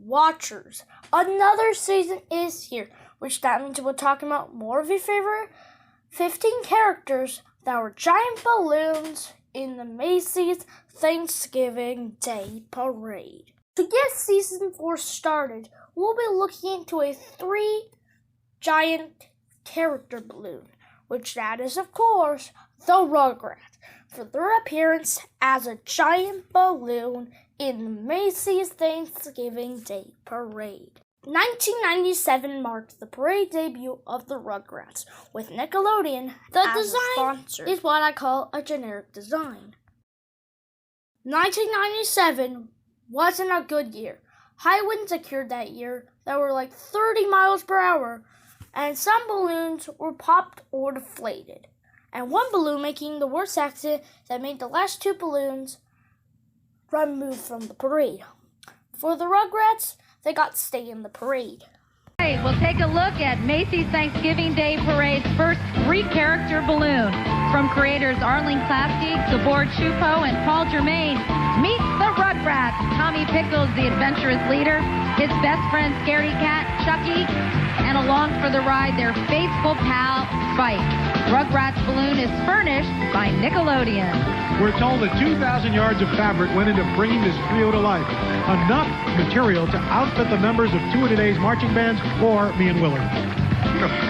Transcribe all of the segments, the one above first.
watchers. Another season is here, which that means we're talking about more of your favorite 15 characters that were giant balloons in the Macys Thanksgiving Day Parade. To get Season 4 started, we'll be looking into a 3 giant character balloon, which that is, of course, the Rugrats, for their appearance as a giant balloon in the Macys Thanksgiving Day Parade. 1997 marked the parade debut of the Rugrats, with Nickelodeon as a sponsor. Is what I call a generic design. 1997 wasn't a good year. High winds occurred that year that were like 30 miles per hour, and some balloons were popped or deflated. And one balloon making the worst accident that made the last 2 balloons removed from the parade. For the Rugrats, they got to stay in the parade. Hey, we'll take a look at Macys Thanksgiving Day Parade's first 3-character balloon. From creators Arlene Klasky, Gabor Chupo, and Paul Germain, meet the Rugrats. Tommy Pickles, the adventurous leader, his best friend Scaredy Cat, Chucky, and along for the ride, their faithful pal, Spike. Rugrats balloon is furnished by Nickelodeon. We're told that 2,000 yards of fabric went into bringing this trio to life. Enough material to outfit the members of 2 of today's marching bands or me and Willard.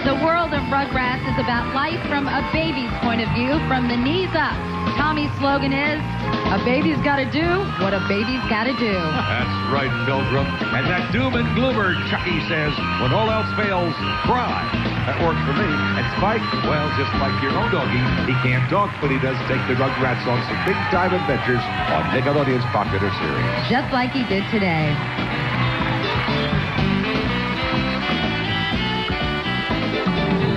The world of Rugrats is about life from a baby's point of view, from the knees up. Tommy's slogan is, a baby's gotta do what a baby's gotta do. That's right, Pilgrim. And that doom and gloomer, Chucky says, when all else fails, cry. That works for me. And Spike, well, just like your own doggy, he can't talk, but he does take the Rugrats on some big-time adventures on Nickelodeon's popular series. Just like he did today.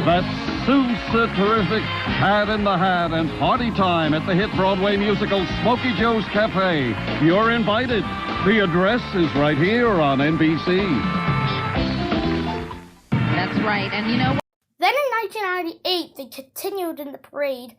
That suits a terrific Cat in the Hat and party time at the hit Broadway musical Smokey Joe's Cafe. You're invited. The address is right here on NBC. That's right, and you know what? Then in 1998, they continued in the parade,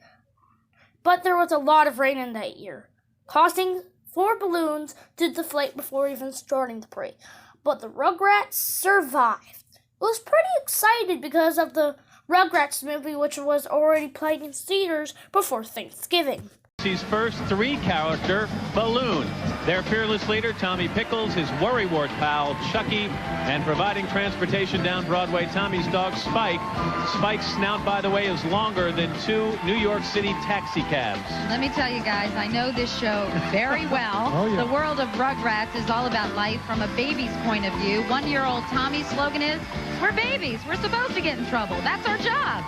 but there was a lot of rain in that year, causing 4 balloons to deflate before even starting the parade. But the Rugrats survived. I was pretty excited because of the Rugrats movie, which was already playing in theaters before Thanksgiving. His first 3-character balloon. Their fearless leader, Tommy Pickles, his worrywart pal, Chucky, and providing transportation down Broadway, Tommy's dog, Spike. Spike's snout, by the way, is longer than 2 New York City taxi cabs. Let me tell you guys, I know this show very well. Oh, yeah. The world of Rugrats is all about life from a baby's point of view. 1-year-old Tommy's slogan is, we're babies. We're supposed to get in trouble. That's our job.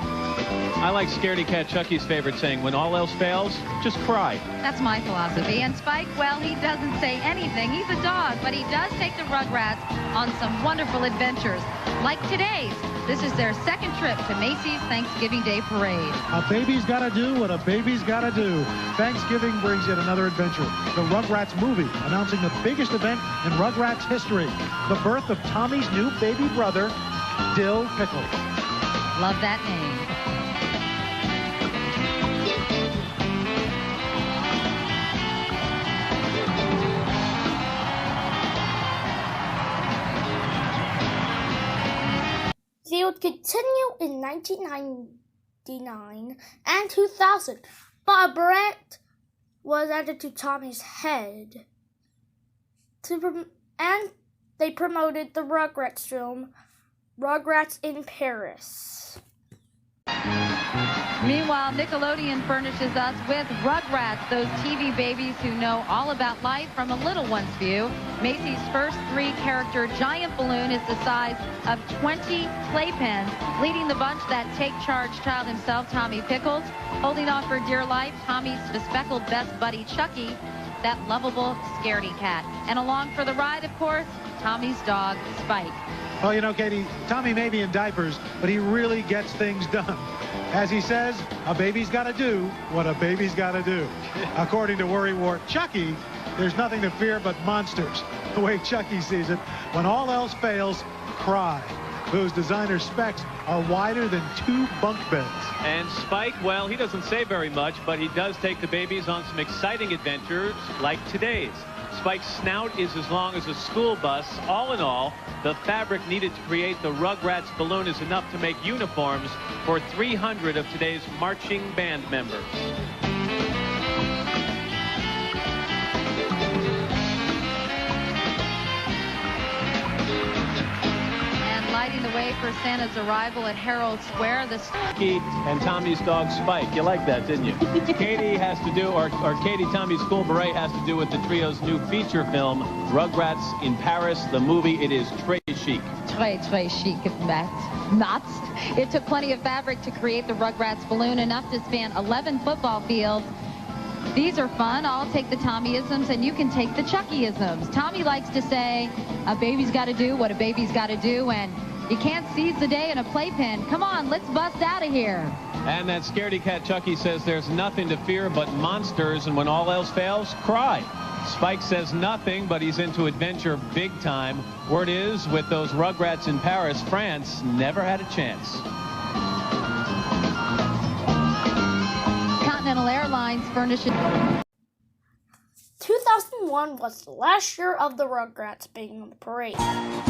I like Scaredy Cat Chucky's favorite saying, when all else fails, just cry. That's my philosophy. And Spike, well, he doesn't say anything. He's a dog, but he does take the Rugrats on some wonderful adventures, like today's. This is their 2nd trip to Macys Thanksgiving Day Parade. A baby's gotta do what a baby's gotta do. Thanksgiving brings yet another adventure. The Rugrats movie, announcing the biggest event in Rugrats history. The birth of Tommy's new baby brother, Dill Pickles. Love that name. They would continue in 1999 and 2000, but a brand was added to Tommy's head, and they promoted the Rugrats film, Rugrats in Paris. Meanwhile, Nickelodeon furnishes us with Rugrats, those TV babies who know all about life from a little one's view. Macys' first 3-character giant balloon is the size of 20 playpens, leading the bunch that take charge child himself, Tommy Pickles. Holding on for dear life, Tommy's bespectacled best buddy, Chucky, that lovable Scaredy Cat. And along for the ride, of course, Tommy's dog, Spike. Well, you know, Katie, Tommy may be in diapers, but he really gets things done. As he says, a baby's got to do what a baby's got to do. According to worrywart Chucky, there's nothing to fear but monsters. The way Chucky sees it, when all else fails, cry. Those designer specs are wider than 2 bunk beds. And Spike, well, he doesn't say very much, but he does take the babies on some exciting adventures like today's. Spike's snout is as long as a school bus. All in all, the fabric needed to create the Rugrats balloon is enough to make uniforms for 300 of today's marching band members. Lighting the way for Santa's arrival at Herald Square. The Chucky and Tommy's dog Spike. You like that, didn't you? Katie has to do, or Katie, Tommy's cool beret has to do with the trio's new feature film, Rugrats in Paris. The movie, it is très chic. Très chic, Matt. It took plenty of fabric to create the Rugrats balloon, enough to span 11 football fields. These are fun. I'll take the Tommy-isms, and you can take the Chucky-isms. Tommy likes to say, a baby's got to do what a baby's got to do, and you can't seize the day in a playpen. Come on, let's bust out of here. And that scaredy cat Chucky says there's nothing to fear but monsters, and when all else fails, cry. Spike says nothing, but he's into adventure big time. Word is, with those Rugrats in Paris, France never had a chance. Continental Airlines furnishes... 2001 was the last year of the Rugrats being on the parade.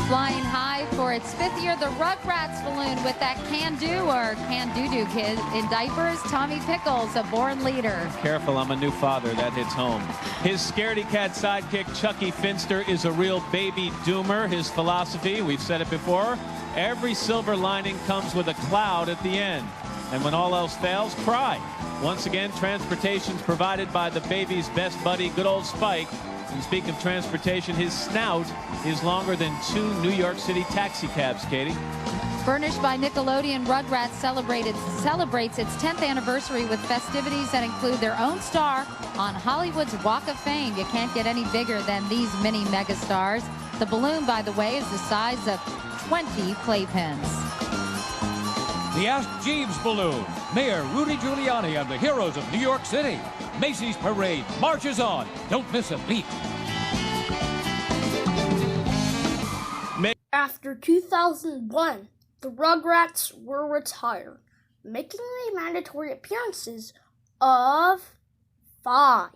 Flying high for its 5th year, the Rugrats balloon with that can-do or can-do-do kid in diapers, Tommy Pickles, a born leader. Careful, I'm a new father. That hits home. His scaredy cat sidekick, Chucky Finster, is a real baby doomer. His philosophy, we've said it before, every silver lining comes with a cloud at the end. And when all else fails, cry. Once again, transportation's provided by the baby's best buddy, good old Spike. And speaking of transportation, his snout is longer than 2 New York City taxi cabs, Katie. Furnished by Nickelodeon, Rugrats celebrates its 10th anniversary with festivities that include their own star on Hollywood's Walk of Fame. You can't get any bigger than these mini megastars. The balloon, by the way, is the size of 20 playpens. The Ask Jeeves balloon. Mayor Rudy Giuliani and the heroes of New York City. Macys parade marches on. Don't miss a beat. After 2001, the Rugrats were retired, making the mandatory appearances of 5.